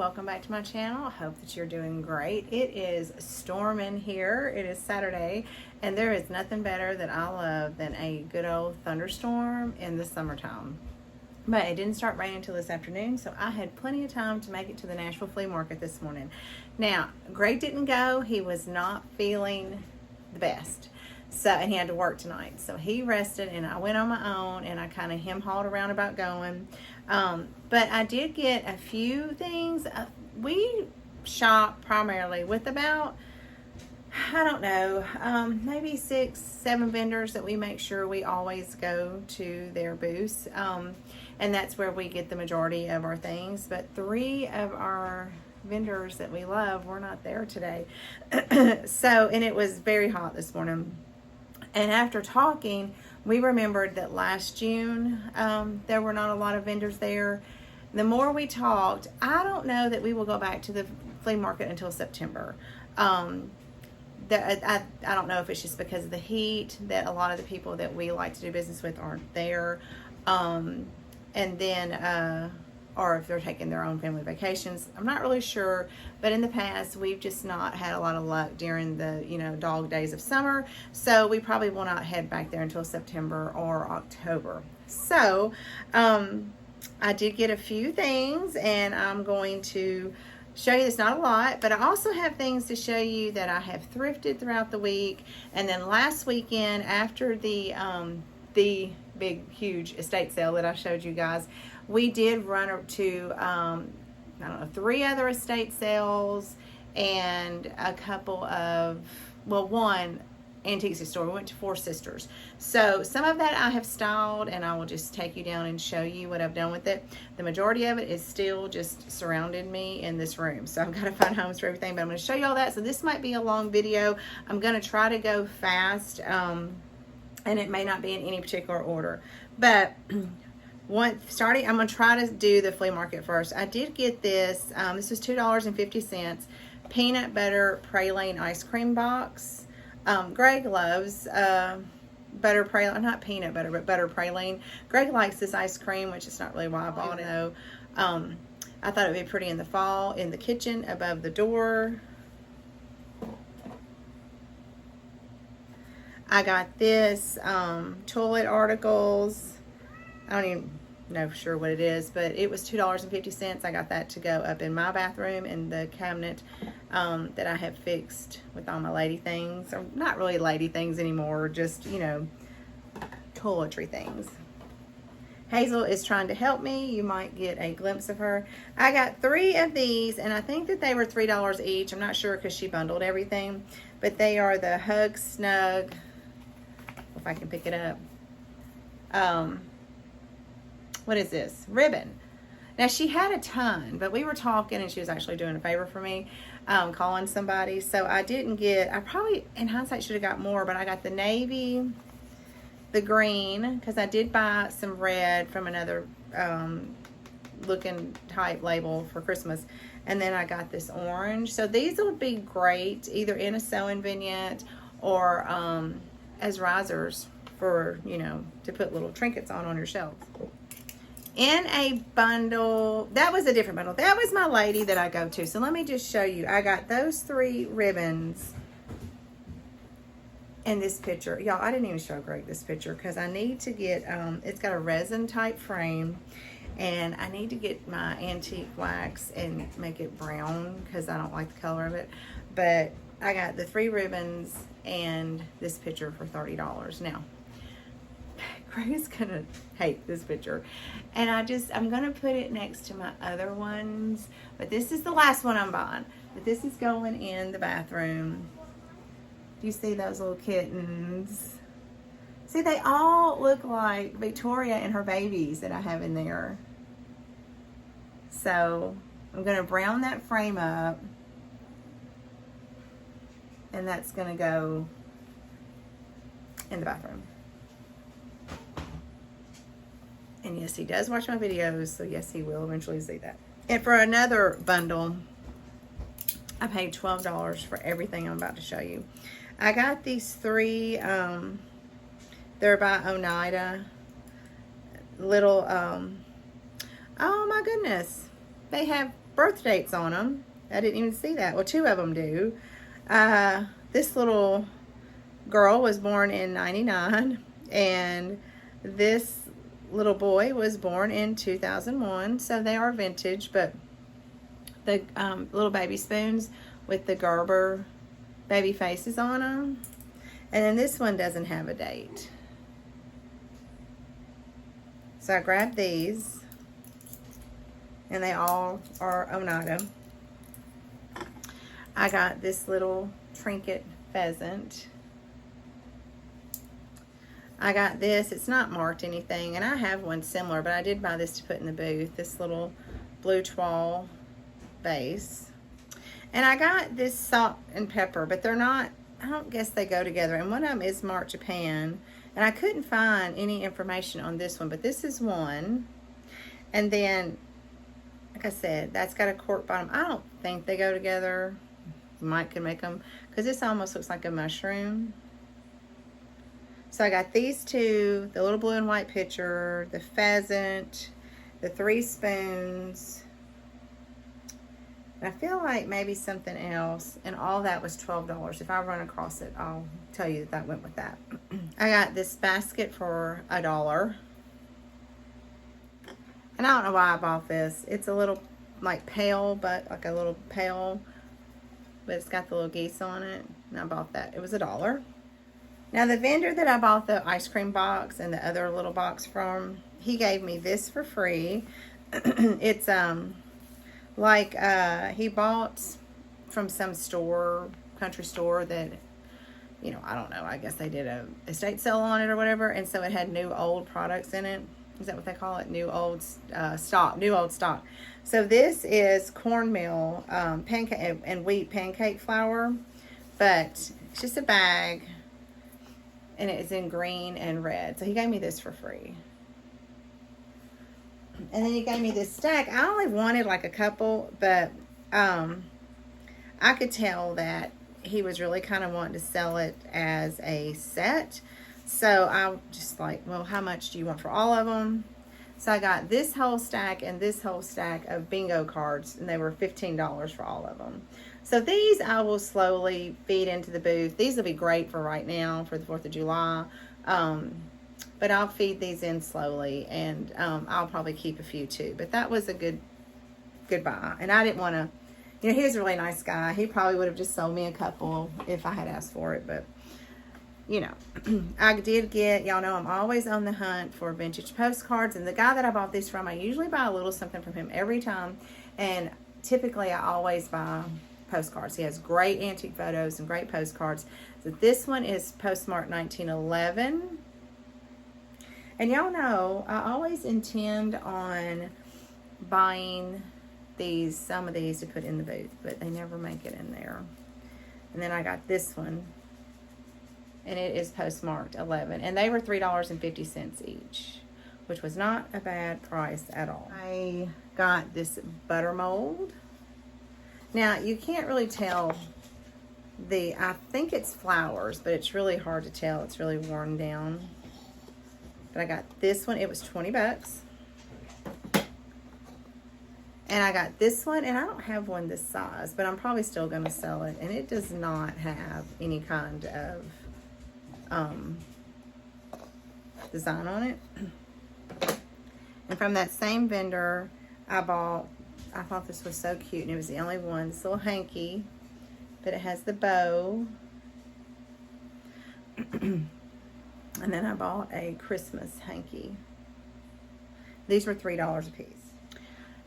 welcome back to my channel. I hope that you're doing great. It is storming here. It is Saturday, and there is nothing better that I love than a good old thunderstorm in the summertime. But it didn't start raining until this afternoon, so I had plenty of time to make it to the Nashville Flea Market this morning. Now, Greg didn't go. He was not feeling the best. And he had to work tonight. So he rested, and I went on my own, and I kind of hem-hawed around about going. But I did get a few things. We shop primarily with about, I don't know, maybe 6, 7 vendors that we make sure we always go to their booths. And that's where we get the majority of our things. But 3 of our vendors that we love were not there today. And it was very hot this morning. And after talking, we remembered that last June, there were not a lot of vendors there. The more we talked, I don't know that we will go back to the flea market until September. I don't know if it's just because of the heat that a lot of the people that we like to do business with aren't there. Or if they're taking their own family vacations. I'm not really sure, but in the past, we've just not had a lot of luck during the, dog days of summer. So we probably will not head back there until September or October. So, I did get a few things, and I'm going to show you. It's not a lot, but I also have things to show you that I have thrifted throughout the week. And then last weekend, after the big, huge estate sale that I showed you guys, we did run to, 3 other estate sales and a couple of, one antique store. We went to 4 Sisters. So some of that I have styled, and I will just take you down and show you what I've done with it. The majority of it is still just surrounded me in this room. So I've got to find homes for everything, but I'm going to show you all that. So this might be a long video. I'm going to try to go fast, and it may not be in any particular order. But I'm going to try to do the flea market first. I did get this. This was $2.50. Peanut butter praline ice cream box. Greg loves butter praline, not peanut butter, but butter praline. Greg likes this ice cream, which is not really why I bought it though. I thought it would be pretty in the fall, in the kitchen, above the door. I got this toilet articles. I don't even know for sure what it is, but it was $2.50. I got that to go up in my bathroom in the cabinet that I have fixed with all my lady things. Or not really lady things anymore, just, toiletry things. Hazel is trying to help me. You might get a glimpse of her. I got 3 of these, and I think that they were $3 each. I'm not sure because she bundled everything, but they are the Hug Snug, if I can pick it up. What is this? Ribbon. Now, she had a ton, but we were talking, and she was actually doing a favor for me, calling somebody. So I didn't get, I probably, in hindsight, should have got more, but I got the navy, the green, because I did buy some red from another looking type label for Christmas. And then I got this orange. So these would be great, either in a sewing vignette or as risers for, to put little trinkets on your shelf. In a bundle, that was a different bundle. That was my lady that I go to. So let me just show you. I got those 3 ribbons in this picture. Y'all, I didn't even show Greg this picture because I need to get, it's got a resin type frame, and I need to get my antique wax and make it brown because I don't like the color of it. But I got the 3 ribbons and this picture for $30. Now, Greg's gonna hate this picture, and I'm gonna put it next to my other ones, but this is the last one I'm buying. But this is going in the bathroom. Do you see those little kittens? See, they all look like Victoria and her babies that I have in there. So I'm gonna brown that frame up, and that's gonna go in the bathroom. And yes, he does watch my videos, so yes, he will eventually see that. And for another bundle, I paid $12 for everything I'm about to show you. I got these 3, they're by Oneida. Little, oh my goodness. They have birth dates on them. I didn't even see that. Well, 2 of them do. This little girl was born in 99, and this little boy was born in 2001, so they are vintage, but the little baby spoons with the Gerber baby faces on them. And then this one doesn't have a date. So I grabbed these, and they all are on item. I got this little trinket pheasant. I got this. It's not marked anything, and I have one similar, but I did buy this to put in the booth. This little blue toile vase. And I got this salt and pepper, but they're not, I don't guess they go together. And one of them is marked Japan. And I couldn't find any information on this one, but this is one. And then, like I said, that's got a cork bottom. I don't think they go together. Mike can make them, because this almost looks like a mushroom. So I got these 2, the little blue and white pitcher, the pheasant, the 3 spoons. And I feel like maybe something else, and all that was $12. If I run across it, I'll tell you that went with that. I got this basket for $1. And I don't know why I bought this. It's a little like pail, but like a little pail, but it's got the little geese on it. And I bought that. It was $1. Now the vendor that I bought the ice cream box and the other little box from, he gave me this for free. It's like he bought from some store, country store that, you know, I don't know, I guess they did a estate sale on it or whatever, and so it had new old products in it. Is that what they call it? New old stock. So this is cornmeal pancake and wheat pancake flour, but it's just a bag, and it's in green and red. So he gave me this for free. And then he gave me this stack. I only wanted like a couple, but I could tell that he was really kind of wanting to sell it as a set. So I just like, well, how much do you want for all of them? So I got this whole stack and this whole stack of bingo cards, and they were $15 for all of them. So these I will slowly feed into the booth. These will be great for right now for the 4th of July. But I'll feed these in slowly, and I'll probably keep a few too. But that was a good buy. And I didn't want to, you know, he was a really nice guy. He probably would have just sold me a couple if I had asked for it. But, you know, I did get, y'all know I'm always on the hunt for vintage postcards. And the guy that I bought these from, I usually buy a little something from him every time. And typically I always buy postcards. He has great antique photos and great postcards. So this one is postmarked 1911. And y'all know, I always intend on buying some of these to put in the booth, but they never make it in there. And then I got this one, and it is postmarked 11, and they were $3.50 each, which was not a bad price at all. I got this butter mold. Now, you can't really tell I think it's flowers, but it's really hard to tell. It's really worn down. But I got this one. It was 20 bucks. And I got this one, and I don't have one this size, but I'm probably still going to sell it. And it does not have any kind of design on it. And from that same vendor, I thought this was so cute, and it was the only one. This little hanky, but it has the bow. And then I bought a Christmas hanky. These were $3 a piece.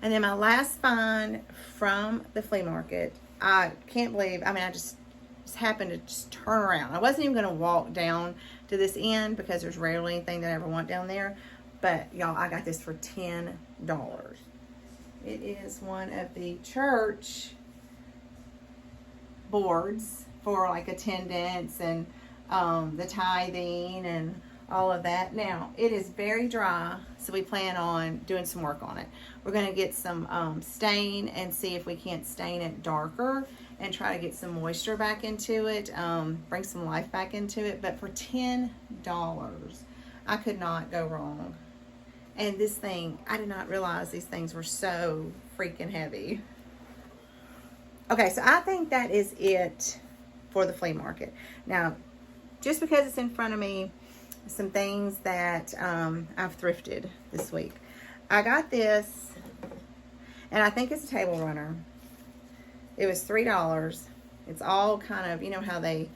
And then my last find from the flea market, I can't believe, I mean, I just happened to just turn around. I wasn't even going to walk down to this end because there's rarely anything that I ever want down there. But y'all, I got this for $10. It is one of the church boards for like attendance and the tithing and all of that. Now, it is very dry, so we plan on doing some work on it. We're going to get some stain and see if we can't stain it darker and try to get some moisture back into it, bring some life back into it. But for $10, I could not go wrong. And this thing, I did not realize these things were so freaking heavy. Okay, so I think that is it for the flea market. Now, just because it's in front of me, some things that I've thrifted this week. I got this, and I think it's a table runner. It was $3. It's all kind of, you know how they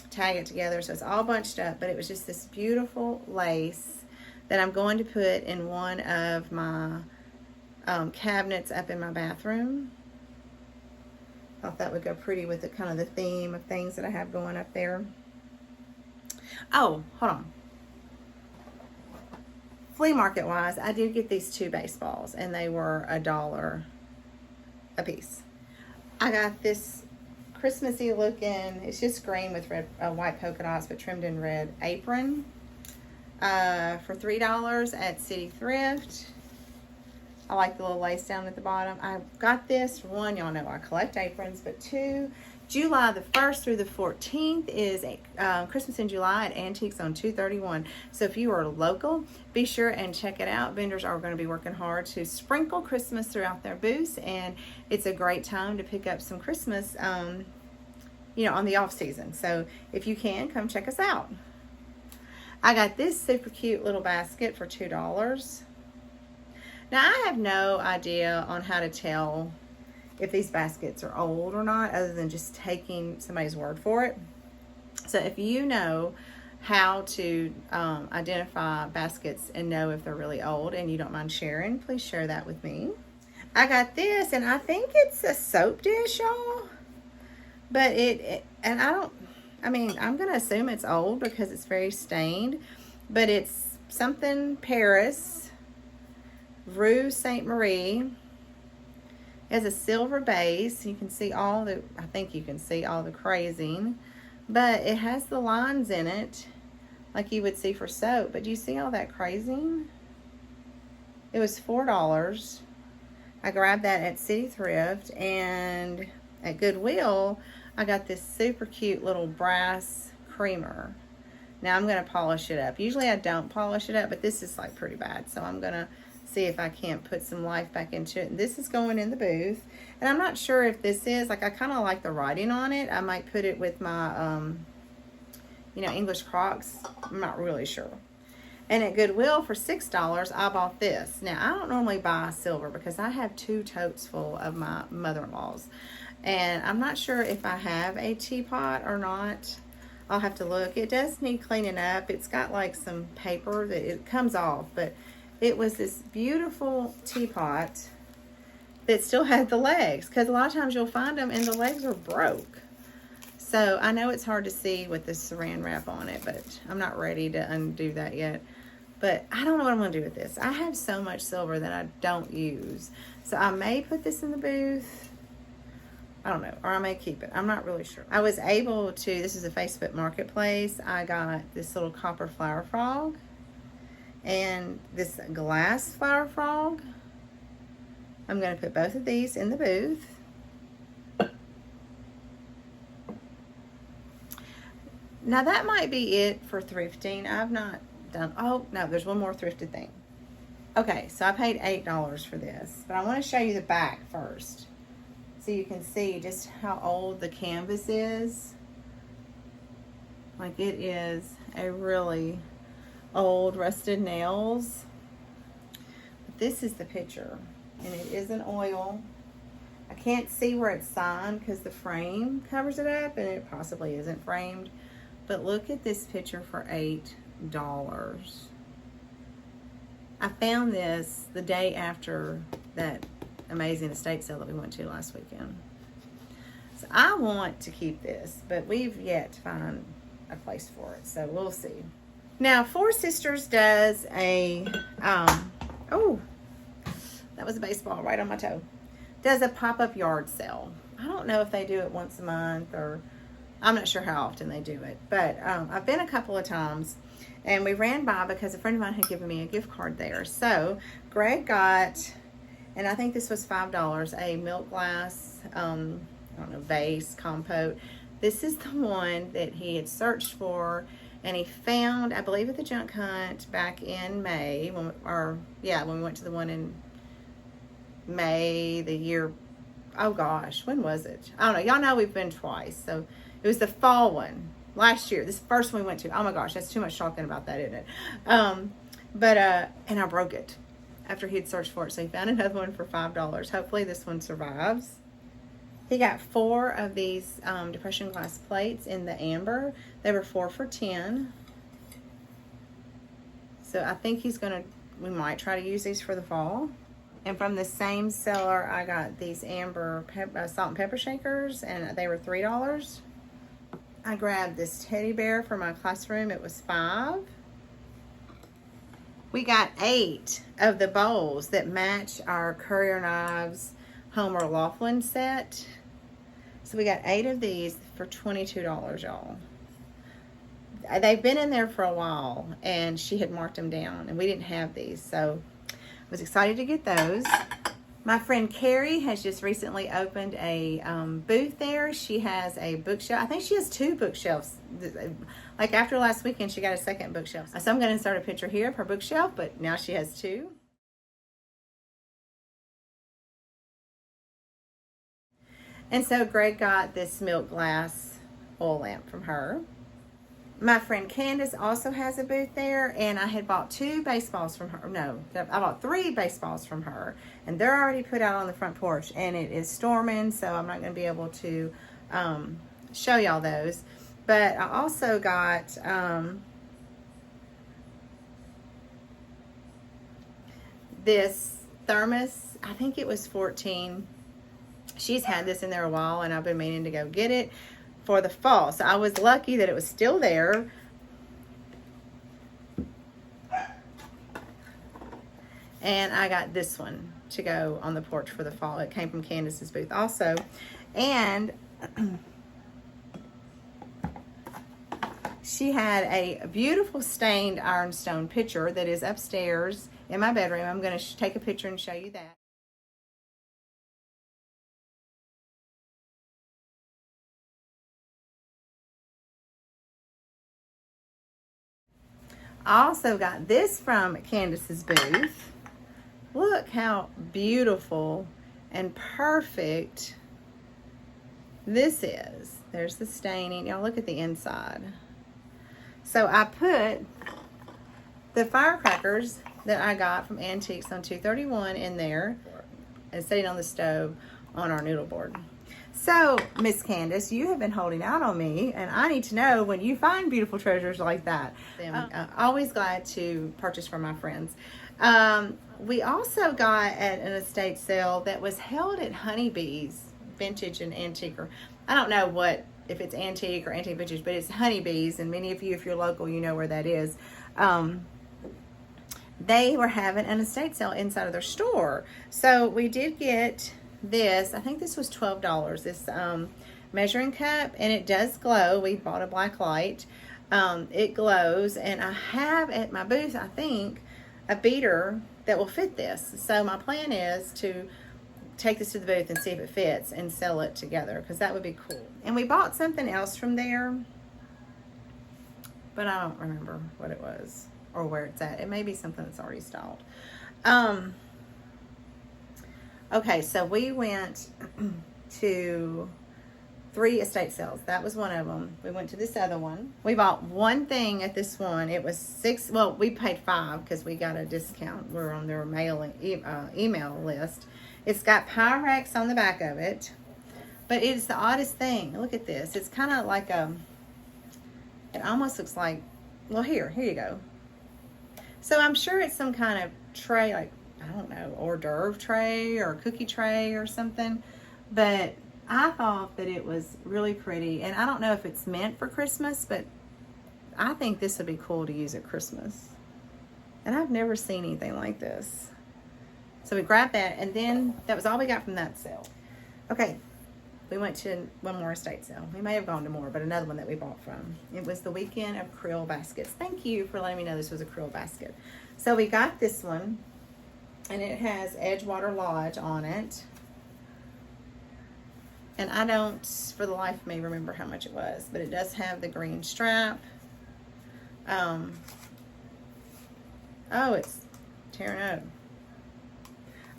tag it together, so it's all bunched up, but it was just this beautiful lace that I'm going to put in one of my cabinets up in my bathroom. Thought that would go pretty with the kind of the theme of things that I have going up there. Oh, hold on. Flea market wise, I did get these 2 baseballs, and they were $1 a piece. I got this Christmassy looking, it's just green with red, white polka dots, but trimmed in red apron for $3 at City Thrift. I like the little lace down at the bottom. I got this, one, y'all know I collect aprons, but 2, July the 1st through the 14th is Christmas in July at Antiques on 231. So if you are local, be sure and check it out. Vendors are going to be working hard to sprinkle Christmas throughout their booths, and it's a great time to pick up some Christmas, you know, on the off season. So if you can, come check us out. I got this super cute little basket for $2. Now, I have no idea on how to tell if these baskets are old or not, other than just taking somebody's word for it. So if you know how to identify baskets and know if they're really old and you don't mind sharing, please share that with me. I got this, and I think it's a soap dish, y'all. But and I mean, I'm going to assume it's old because it's very stained. But it's something Paris, Rue Saint Marie. It has a silver base. You can see I think you can see all the crazing. But it has the lines in it like you would see for soap. But do you see all that crazing? It was $4. I grabbed that at City Thrift, and at Goodwill, I got this super cute little brass creamer. Now I'm going to polish it up. Usually I don't polish it up, but this is like pretty bad. So I'm going to see if I can't put some life back into it. And this is going in the booth. And I'm not sure if this is, like, I kind of like the writing on it. I might put it with my, you know, English Crocs. I'm not really sure. And at Goodwill for $6, I bought this. Now, I don't normally buy silver because I have 2 totes full of my mother-in-law's. And I'm not sure if I have a teapot or not. I'll have to look. It does need cleaning up. It's got like some paper that it comes off, but it was this beautiful teapot that still had the legs, because a lot of times you'll find them and the legs are broke. So I know it's hard to see with this saran wrap on it, but I'm not ready to undo that yet. But I don't know what I'm going to do with this. I have so much silver that I don't use. So I may put this in the booth. I don't know. Or I may keep it. I'm not really sure. I was able to, this is a Facebook Marketplace. I got this little copper flower frog and this glass flower frog. I'm going to put both of these in the booth. Now that might be it for thrifting. I've not done, oh no, there's one more thrifted thing. Okay, so I paid $8 for this, but I want to show you the back first, so you can see just how old the canvas is. Like, it is a really old rusted nails. But this is the picture, and it is an oil. I can't see where it's signed because the frame covers it up, and it possibly isn't framed. But look at this picture for $8. I found this the day after that amazing estate sale that we went to last weekend. So I want to keep this, but we've yet to find a place for it, so we'll see. Now, Four Sisters does a, oh, that was a baseball right on my toe. Does a pop-up yard sale. I don't know if they do it once a month, or I'm not sure how often they do it, but I've been a couple of times, and we ran by because a friend of mine had given me a gift card there. So Greg got, and I think this was $5, a milk glass, I don't know, vase, compote. This is the one that he had searched for, and he found, I believe, at the junk hunt back in May, when we went to the one in May the year oh gosh, when was it? I don't know. Y'all know we've been twice. So it was the fall one last year. This first one we went to. Oh my gosh, that's too much talking about that, isn't it? And I broke it after he had searched for it. So he found another one for $5. Hopefully this one survives. He got 4 of these depression glass plates in the amber. They were 4 for $10. So I think we might try to use these for the fall. And from the same seller, I got these amber salt and pepper shakers, and they were $3. I grabbed this teddy bear for my classroom. It was $5. We got 8 of the bowls that match our Courier Knives Homer Laughlin set. So we got 8 of these for $22, y'all. They've been in there for a while, and she had marked them down, and we didn't have these, so I was excited to get those. My friend Carrie has just recently opened a booth there. She has a bookshelf. I think she has 2 bookshelves. Like after last weekend, she got a second bookshelf. So I'm going to insert a picture here of her bookshelf, but now she has 2. And so Greg got this milk glass oil lamp from her. My friend Candace also has a booth there, and I had bought 2 baseballs from her. No, I bought 3 baseballs from her, and they're already put out on the front porch, and it is storming, so I'm not going to be able to show y'all those. But I also got this thermos. I think it was $14. She's had this in there a while, and I've been meaning to go get it for the fall. So I was lucky that it was still there. And I got this one to go on the porch for the fall. It came from Candace's booth also. And she had a beautiful stained ironstone pitcher that is upstairs in my bedroom. I'm going to take a picture and show you that. I also got this from Candace's booth. Look how beautiful and perfect this is. There's the staining. Y'all look at the inside. So I put the firecrackers that I got from Antiques on 231 in there and sitting on the stove on our noodle board. So, Miss Candace, you have been holding out on me, and I need to know when you find beautiful treasures like that. I'm always glad to purchase from my friends. We also got at an estate sale that was held at Honeybee's Vintage and Antique. Or I don't know if it's antique or antique vintage, but it's Honeybee's, and many of you, if you're local, you know where that is. They were having an estate sale inside of their store. So we did get this. I think this was $12. This measuring cup, and it does glow. We bought a black light. It glows, and I have at my booth, I think, a beater that will fit this. So my plan is to take this to the booth and see if it fits and sell it together, because that would be cool. And we bought something else from there, but I don't remember what it was or where it's at. It may be something that's already stalled. Okay, so we went to 3 estate sales. That was one of them. We went to this other one. We bought one thing at this one. It was $6. Well, we paid $5 because we got a discount. We're on their email list. It's got Pyrex on the back of it, but it's the oddest thing. Look at this. It's kind of like it almost looks like, well, here you go. So I'm sure it's some kind of tray, like, I don't know, hors d'oeuvre tray or cookie tray or something, but I thought that it was really pretty, and I don't know if it's meant for Christmas, but I think this would be cool to use at Christmas, and I've never seen anything like this. So we grabbed that, and then that was all we got from that sale. Okay, we went to one more estate sale. We may have gone to more, but another one that we bought from. It was the weekend of Krill Baskets. Thank you for letting me know this was a Krill Basket. So we got this one, and it has Edgewater Lodge on it. And I don't, for the life of me, remember how much it was, but it does have the green strap. Oh, it's tearing up.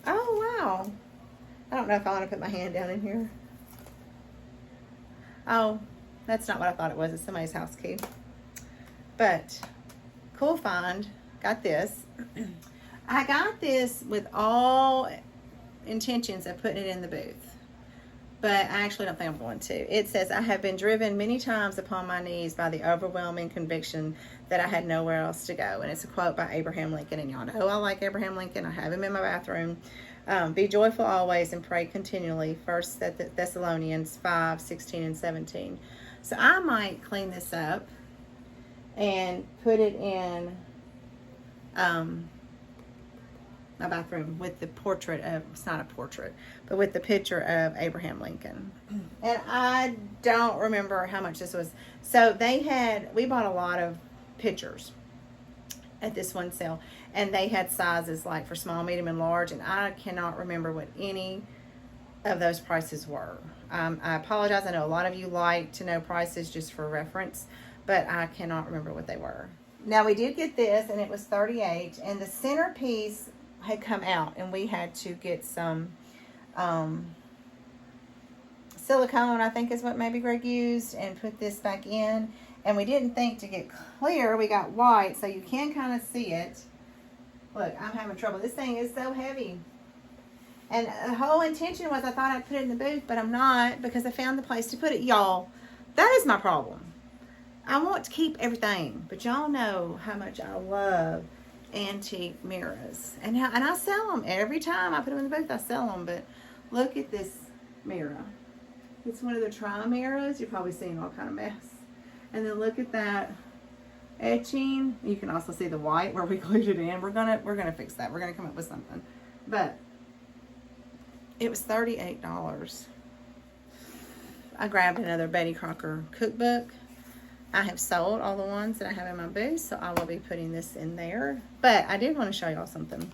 Oh, wow. I don't know if I want to put my hand down in here. Oh, that's not what I thought it was. It's somebody's house key. But cool find. Got this. I got this with all intentions of putting it in the booth, but I actually don't think I'm going to. It says, I have been driven many times upon my knees by the overwhelming conviction that I had nowhere else to go. And it's a quote by Abraham Lincoln, and y'all know I like Abraham Lincoln. I have him in my bathroom. Be joyful always and pray continually. 1 Thessalonians 5:16 and 17. So I might clean this up and put it in my bathroom with the portrait of, it's not a portrait, but with the picture of Abraham Lincoln. And I don't remember how much this was. So we bought a lot of pictures at this one sale, and they had sizes like for small, medium, and large, and I cannot remember what any of those prices were. I apologize. I know a lot of you like to know prices just for reference, but I cannot remember what they were. Now we did get this, and it was $38, and the centerpiece had come out, and we had to get some silicone, I think is what maybe Greg used, and put this back in. And we didn't think to get clear, we got white, so you can kind of see it. Look, I'm having trouble. This thing is so heavy. And the whole intention was I thought I'd put it in the booth, but I'm not, because I found the place to put it. Y'all, that is my problem. I want to keep everything, but y'all know how much I love antique mirrors, and I sell them every time I put them in the booth. I sell them. But look at this mirror. It's one of the tri mirrors. You're probably seeing all kind of mess. And then look at that etching. You can also see the white where we glued it in. We're gonna fix that. We're gonna come up with something. But it was $38. I grabbed another Betty Crocker cookbook. I have sold all the ones that I have in my booth, so I will be putting this in there. But I did want to show y'all something.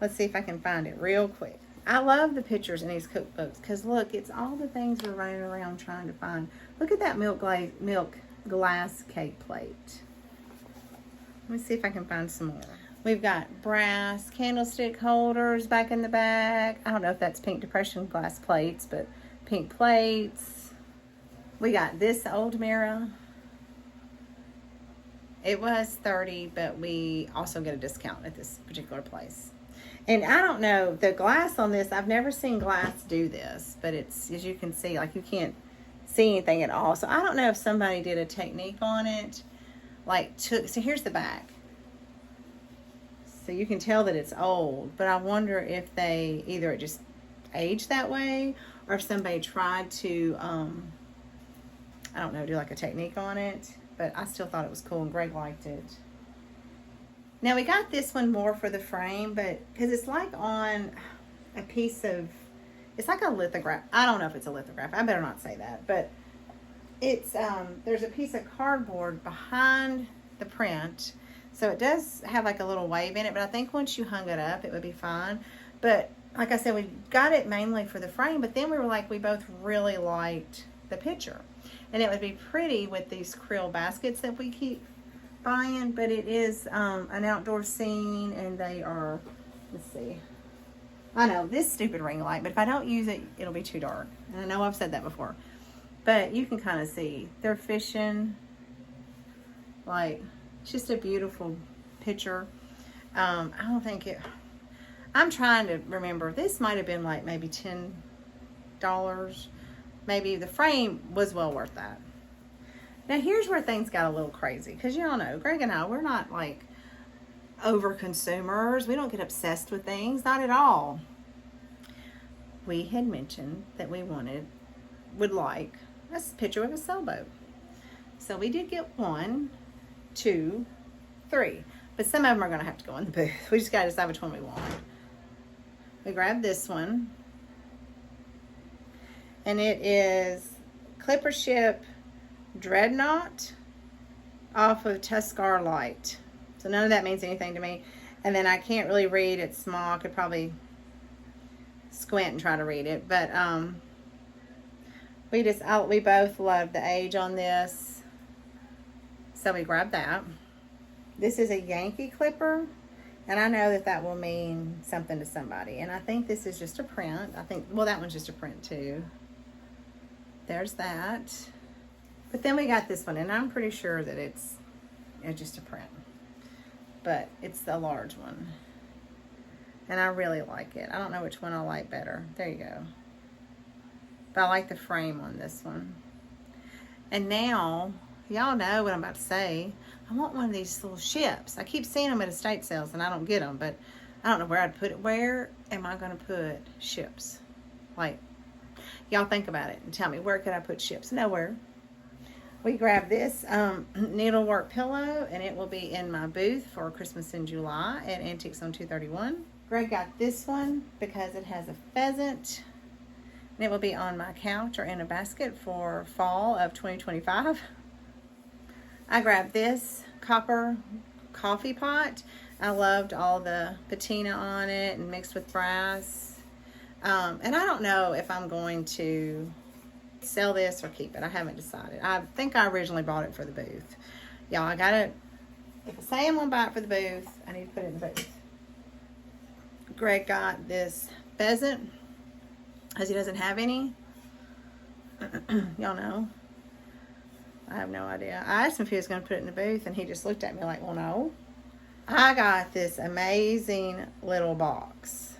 Let's see if I can find it real quick. I love the pictures in these cookbooks because look, it's all the things we're running around trying to find. Look at that milk glass cake plate. Let me see if I can find some more. We've got brass candlestick holders back in the back. I don't know if that's pink depression glass plates, but pink plates. We got this old mirror. It was $30, but we also get a discount at this particular place. And I don't know, the glass on this, I've never seen glass do this, but it's, as you can see, like you can't see anything at all. So I don't know if somebody did a technique on it, like so here's the back. So you can tell that it's old, but I wonder if they, either it just aged that way, or if somebody tried to, I don't know, do like a technique on it. But I still thought it was cool, and Greg liked it. Now we got this one more for the frame, but because it's like on a piece of, it's like a lithograph. I don't know if it's a lithograph. I better not say that. But it's, there's a piece of cardboard behind the print. So it does have like a little wave in it, but I think once you hung it up, it would be fine. But like I said, we got it mainly for the frame, but then we were like, we both really liked the picture. And it would be pretty with these Krill baskets that we keep buying, but it is an outdoor scene, and they are, let's see. I know, this stupid ring light, but if I don't use it, it'll be too dark. And I know I've said that before. But you can kind of see. They're fishing. Like, it's just a beautiful picture. I don't think it, I'm trying to remember. This might have been like maybe $10. Maybe the frame was well worth that. Now here's where things got a little crazy, because y'all know Greg and I, we're not like over consumers. We don't get obsessed with things, not at all. We had mentioned that we would like a picture of a sailboat. So we did get 1, 2, 3, but some of them are going to have to go in the booth. We just got to decide which one we want. We grabbed this one. And it is Clipper Ship Dreadnought off of Tuskar Light. So none of that means anything to me. And then I can't really read. It's small. I could probably squint and try to read it. But we both love the age on this. So we grabbed that. This is a Yankee clipper. And I know that that will mean something to somebody. And I think this is just a print. I think, well, that one's just a print too. There's that. But then we got this one, and I'm pretty sure that it's just a print. But it's the large one. And I really like it. I don't know which one I like better. There you go. But I like the frame on this one. And now, y'all know what I'm about to say. I want one of these little ships. I keep seeing them at estate sales and I don't get them, but I don't know where I'd put it. Where am I going to put ships? Like, y'all think about it and tell me, where could I put ships? Nowhere. We grabbed this needlework pillow, and it will be in my booth for Christmas in July at Antiques on 231. Greg got this one because it has a pheasant, and it will be on my couch or in a basket for fall of 2025. I grabbed this copper coffee pot. I loved all the patina on it and mixed with brass. And I don't know if I'm going to sell this or keep it. I haven't decided. I think I originally bought it for the booth. Y'all, I gotta, if I say I'm gonna buy it for the booth, I need to put it in the booth. Greg got this pheasant because he doesn't have any. Y'all know. I have no idea. I asked him if he was going to put it in the booth, and he just looked at me like, well, no. I got this amazing little box,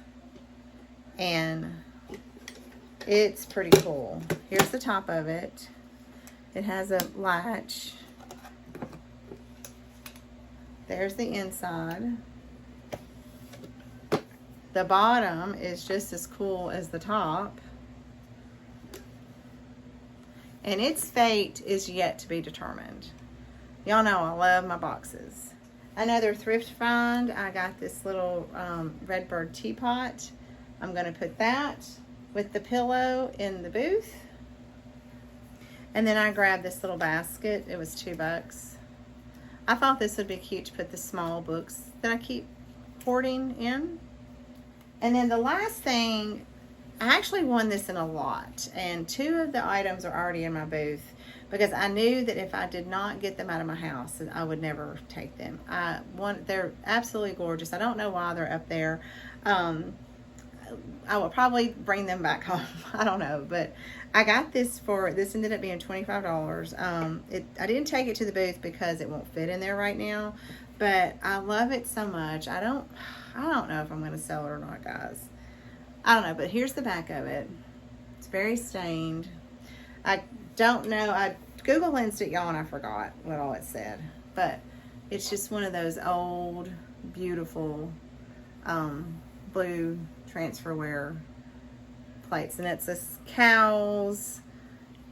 and it's pretty cool. Here's the top of it. It has a latch. There's the inside. The bottom is just as cool as the top. And its fate is yet to be determined. Y'all know I love my boxes. Another thrift find, I got this little Redbird teapot. I'm going to put that with the pillow in the booth. And then I grabbed this little basket. It was $2. I thought this would be cute to put the small books that I keep hoarding in. And then the last thing, I actually won this in a lot, and 2 of the items are already in my booth because I knew that if I did not get them out of my house, I would never take them. They're absolutely gorgeous. I don't know why they're up there. I will probably bring them back home. I don't know, but I got this ended up being $25. I didn't take it to the booth because it won't fit in there right now, but I love it so much. I don't know if I'm going to sell it or not, guys. I don't know, but here's the back of it. It's very stained. I don't know. I Google lensed it, y'all, and I forgot what all it said. But it's just one of those old, beautiful blue transferware plates. And it's this cows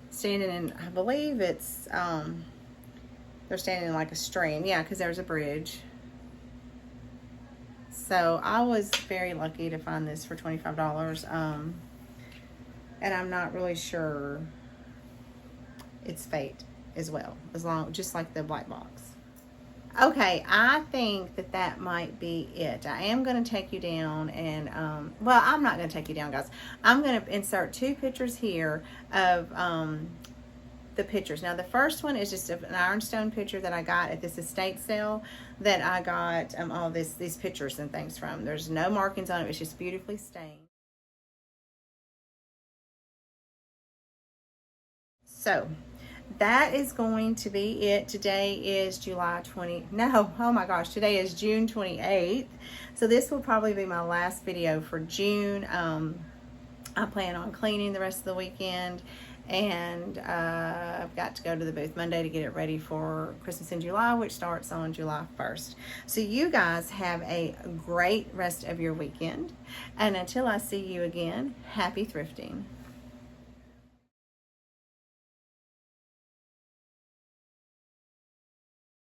standing in, I believe it's, they're standing in like a stream. Yeah, because there's a bridge. So I was very lucky to find this for $25, and I'm not really sure its fate as well, just like the black box. Okay, I think that might be it. I am going to take you down, and well, I'm not going to take you down, guys. I'm going to insert 2 pictures here of the pictures. Now the first one is just an ironstone picture that I got at this estate sale that I got all these pictures and things from. There's no markings on it. It's just beautifully stained. So that is going to be it. Today is July 20. No, oh my gosh, today is June 28th. So this will probably be my last video for June. I plan on cleaning the rest of the weekend. And I've got to go to the booth Monday to get it ready for Christmas in July, which starts on July 1st. So you guys have a great rest of your weekend. And until I see you again, happy thrifting.